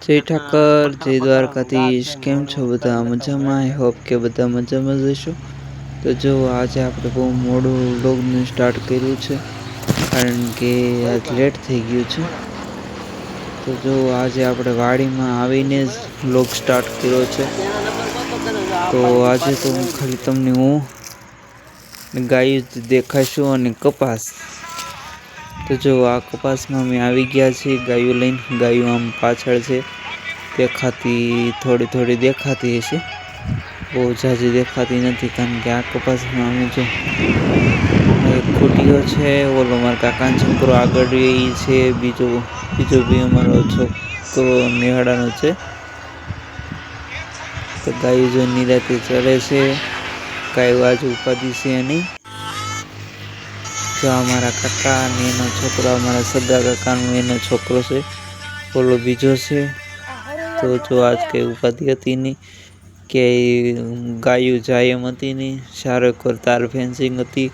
જય ઠાકર, જય દ્વારકાધીશ. કેમ છો બધા? મજામાં? આઈ હોપ કે બધા મજામાં જ હશો. તો જો આજે આપણે બહુ મોડું વ્લોગને સ્ટાર્ટ કર્યું છે કારણ કે આજ લેટ થઈ ગયું છે. તો જો આજે આપણે વાડીમાં આવીને જ વ્લોગ સ્ટાર્ટ કર્યો છે. તો આજે તો ખાલી તમને હું ગાયું જ દેખાશું અને કપાસ. તો જો આ કપાસમાં અમે આવી ગયા છીએ ગાયું લઈને. ગાયું આમ પાછળ છે, દેખાતી થોડી દેખાતી હશે, બહુ ઝાઝી દેખાતી નથી કારણ કે આ કપાસમાં અમે જો એક ખૂટીઓ છે, ઓલો મારા કાકાનો છોકરો આગળ છે, બીજો બી અમારો છોકરો નિહાળાનો છે. તો ગાયું જો નિરાતે ચરે છે, કાંઈ આજ ઉપાધિ છે નહીં. જો અમારા કાકા અને એનો છોકરો, અમારા સગા કાકાનો એનો છોકરો છે, ઓલો બીજો છે. તો જો આજ કંઈ ઉપાધિ હતી નહીં, કે ગાયું જાય એમ હતી નહીં. સારો એક તાર ફેન્સિંગ હતી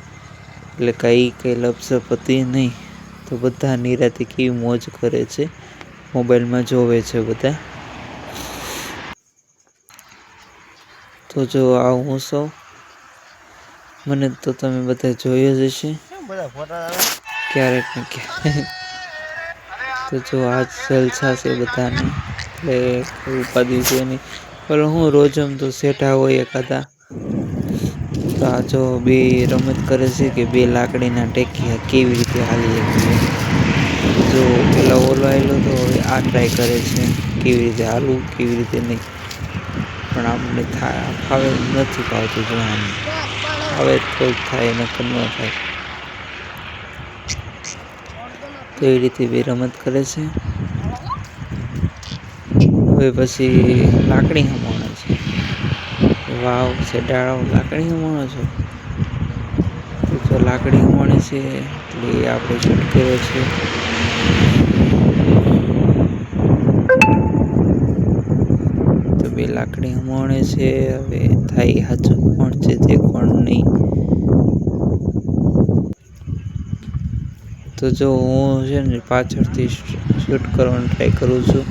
એટલે કંઈ લપસપ હતી નહીં. તો બધા નિરાતે કેવી મોજ કરે છે, મોબાઈલમાં જોવે છે બધા. તો જો આ હું સૌ, મને તો તમે બધા જોયો જ હશે ક્યારેક ને ક્યારેક. તો જો આજ જલસા છે બધાને, એટલે કોઈ ઉપાધિ છે નહીં. પણ હું રોજમ તો શેઠા હોય એકાદા. તો આ જો બે રમત કરે છે કે બે લાકડીના ટેકિયા કેવી રીતે હાલી શકીએ. જો પેલા ઓલો આવેલો તો હવે આ ટ્રાય કરે છે કેવી રીતે હાલવું, કેવી રીતે નહીં. પણ આપણે ફાવે નથી ફાવતું જોવાનું. હવે તો થાય નકર ન થાય. તો એ રીતે બે રમત કરે છે. હવે પછી લાકડી હમાણે છે. વાવ શેઢાળો, લાકડી હમાણો છો? તો જો લાકડી હમાણે છે એટલે આપણે શૂટ કર્યો છે. તો બે લાકડી હમાણે છે. હવે થાય સાચું કોણ છે તે કોણ નહીં. તો જો હું છે ને પાછળથી શૂટ કરવાનો ટ્રાય કરું છું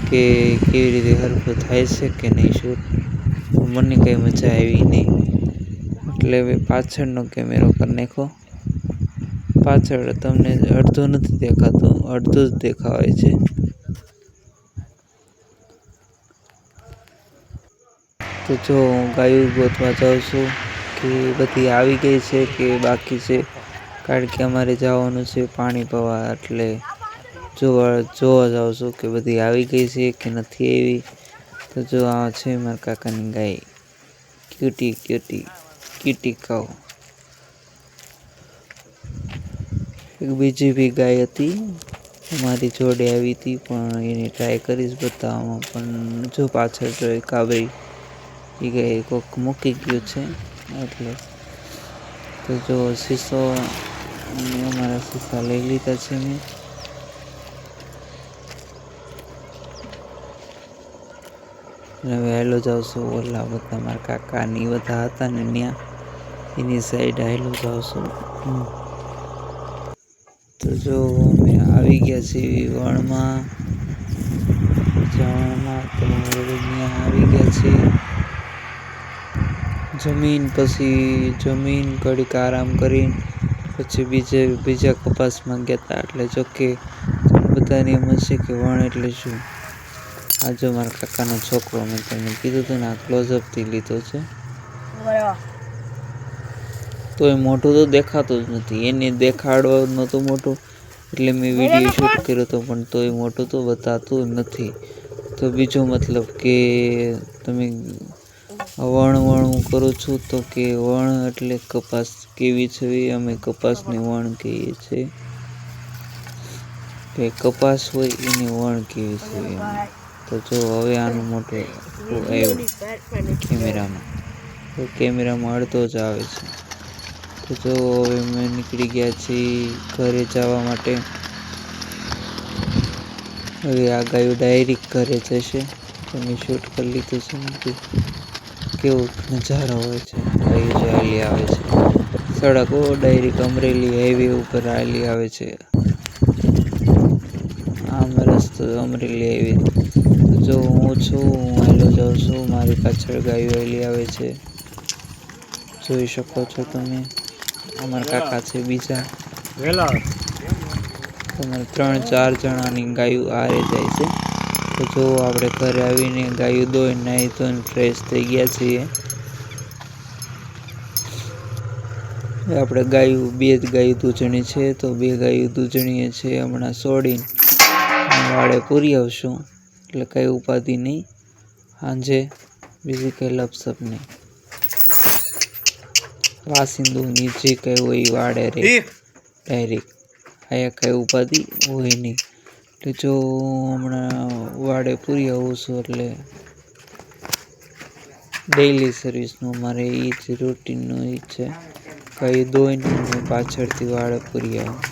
કે કેવી રીતે હરખું થાય છે કે નહીં શૂટ. મને કંઈ મજા આવી નહીં એટલે હવે પાછળનો કેમેરો કરી નાખો. પાછળ તમને અડધું નથી દેખાતું, અડધું જ દેખાય છે. તો જો હું ગાયું ગોતવા જાઉં છું કે બધી આવી ગઈ છે કે બાકી છે, કારણ કે અમારે જવાનું છે પાણી પવા. એટલે જોવા જાઉં છું કે બધી આવી ગઈ છે કે નથી આવી. તો જો આ છે મારા કાકાની ગાય, ક્યુટી કાઉ. એક બીજી બી ગાય હતી અમારી જોડે આવી હતી, પણ એની ટ્રાય કરીશ બતાવવામાં. પણ જો પાછળ જો કાબરી એ ગાય કોક મૂકી ગયું છે એટલે. તો જો શીશો અને અમારા શીશા લઈ લીધા છે મેં. હવે હાલો જાઉં છું ઓલા બધા મારા કાકાની બધા હતા ને ત્યાં, એની સાઈડ હાલો જાઉં છું. તો જો અમે આવી ગયા છીએ વણમાં. તો આવી ગયા છીએ જમીન ઘડીક આરામ કરીને પછી બીજા કપાસમાં ગયા હતા. એટલે જોકે બધાને એમ હશે કે વણ એટલે શું. આ જો મારા કાકાનો છોકરો, મેં તમને કીધું હતું ને, આ ક્લોઝઅપથી લીધો છે. તો એ મોટું તો દેખાતું જ નથી, એને દેખાડવા નહોતું મોટું એટલે મેં વિડીયો શૂટ કર્યો હતો, પણ તો એ મોટું તો બતાતું નથી. તો બીજો મતલબ કે તમે વણ હું કરું છું તો કે વણ એટલે કપાસ કેવી છે, અમે કપાસની વણ કહીએ છીએ. કે કપાસ હોય એની વણ કેવી છે. તો જો હવે આનું મોટું આવ્યું કેમેરામાં, તો કેમેરામાં અડધો જ આવે છે. તો જો હવે અમે નીકળી ગયા છીએ ઘરે જવા માટે. હવે આ ગાયું ડાયરેક્ટ ઘરે જશે. તો મેં શૂટ કરી લીધું છે. કેવો નજારો હોય છે, ગાયું જો હાલી આવે છે. સડકો ડાયરેક્ટ અમરેલી હાઈવે ઉપર હાલી આવે છે. આ અમારા મસ્ત અમરેલી આવી. જો હું છું, હું હાલો જાઉં છું, મારી પાછળ ગાયો હાલી આવે છે, જોઈ શકો છો તમે. અમારા કાકા છે બીજા, તમારે 3-4 જણાની ગાયું આરે જાય છે. તો જો આપણે ઘરે આવીને ગાયું દોઈને નાહી ધોઈને ફ્રેશ થઈ ગયા છીએ. આપણે ગાયું 2 જ ગાયું દૂધણી છે, તો 2 ગાયું દૂધણીએ છે હમણાં છોડીને વાડે પૂરી આવશું, એટલે કંઈ ઉપાધિ નહીં. સાંજે બીજી કંઈ લપસપ નહીં, વાસિંદુ નીચે કંઈ હોય વાડે રે ડાયરેક્ટ, અહીંયા કંઈ ઉપાધિ હોય નહીં. એટલે જો હમણાં વાડે પૂરી આવું છું, એટલે ડેઈલી સર્વિસનું અમારે એ જ રૂટીનનું એ છે. કંઈ દોઈને પાછળથી વાડે પૂરી આવું.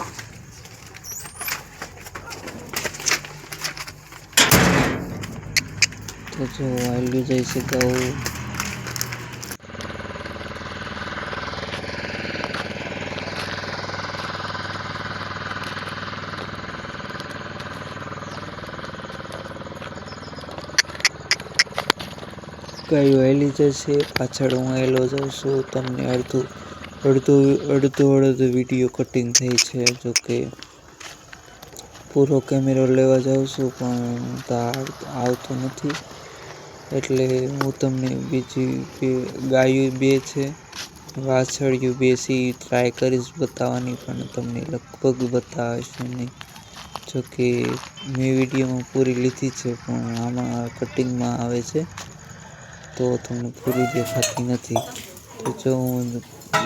તો જો હાલ્યું જાય છે ઘઉં. ગાયું હાલી જશે, પાછળ હું હાલો જાઉં છું. તમને અડધો વિડીયો કટિંગ થઈ છે, જોકે પૂરો કેમેરો લેવા જાઉં છું પણ આવતો નથી. એટલે હું તમને બીજી ગાયું 2 છે, વાછળિયું 2 છે, ટ્રાય કરીશ બતાવવાની, પણ તમને લગભગ બતાવશે નહીં. જોકે મેં વિડીયોમાં પૂરી લીધી છે, પણ આમાં કટિંગમાં આવે છે તો તમને પૂરી દેખાતી નથી. તો જો હું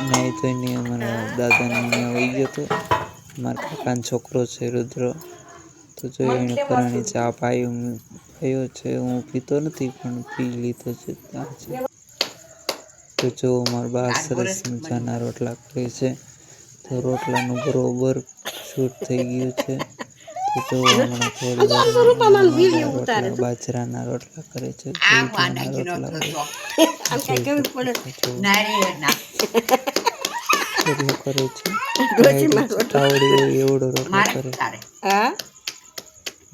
નાહી ધોઈને અમારા દાદાને ત્યાં વહી ગયો હતો. મારા કાકાનો છોકરો છે રુદ્ર, તો જો એને પરાણી ચા પાયો છે. હું પીતો નથી પણ પી લીધો છે. તો જો મારા બા સરસ મજાના રોટલા કરે છે, તો રોટલાનું બરોબર શૂટ થઈ ગયું છે. તો જો હમણાં થોડી વાર બાજરાના રોટલા કરે છે, તાવડી હોય એવડો રોટલો કરે.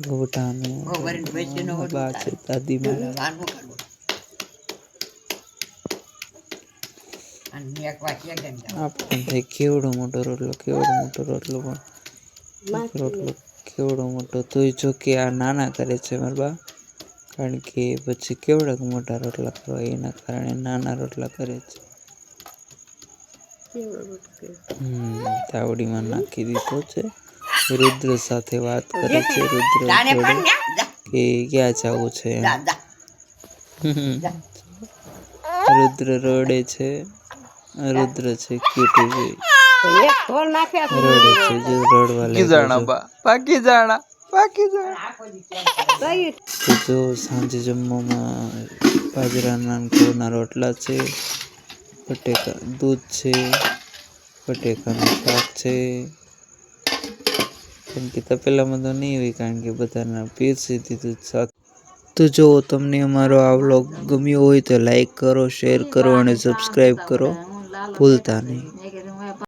ગોટાનું બા છે દાદી મારા. આપણે કેવડો મોટો રોટલો પણ કેવડો મોટો તોય જો કે આ નાના કરે છે મારા બા, કારણ કે પછી કેવડાક મોટા રોટલા કરવા, એના કારણે નાના રોટલા કરે છે. તાવડીમાં નાખી દીધો છે. રુદ્ર સાથે વાત કરે છે, રુદ્ર જોડે કે ક્યાં જવું છે એમ. રુદ્ર રડે છે, રુદ્ર છે ક્યુટી, રડે છે, જો રડવા લાગે. તો જો સાંજે જમવામાં બાજરાના ઘઉંના રોટલા છે, બટેકા દૂધ છે, બટેકાનું શાક છે. કેમ કે તપેલામાં તો નહીં હોય, કારણ કે બધાના પીરસી દીધું સાથે. તો જો તમને અમારો આ વ્લોગ ગમ્યો હોય તો લાઈક કરો, શેર કરો અને સબસ્ક્રાઈબ કરો ભૂલતા નહીં.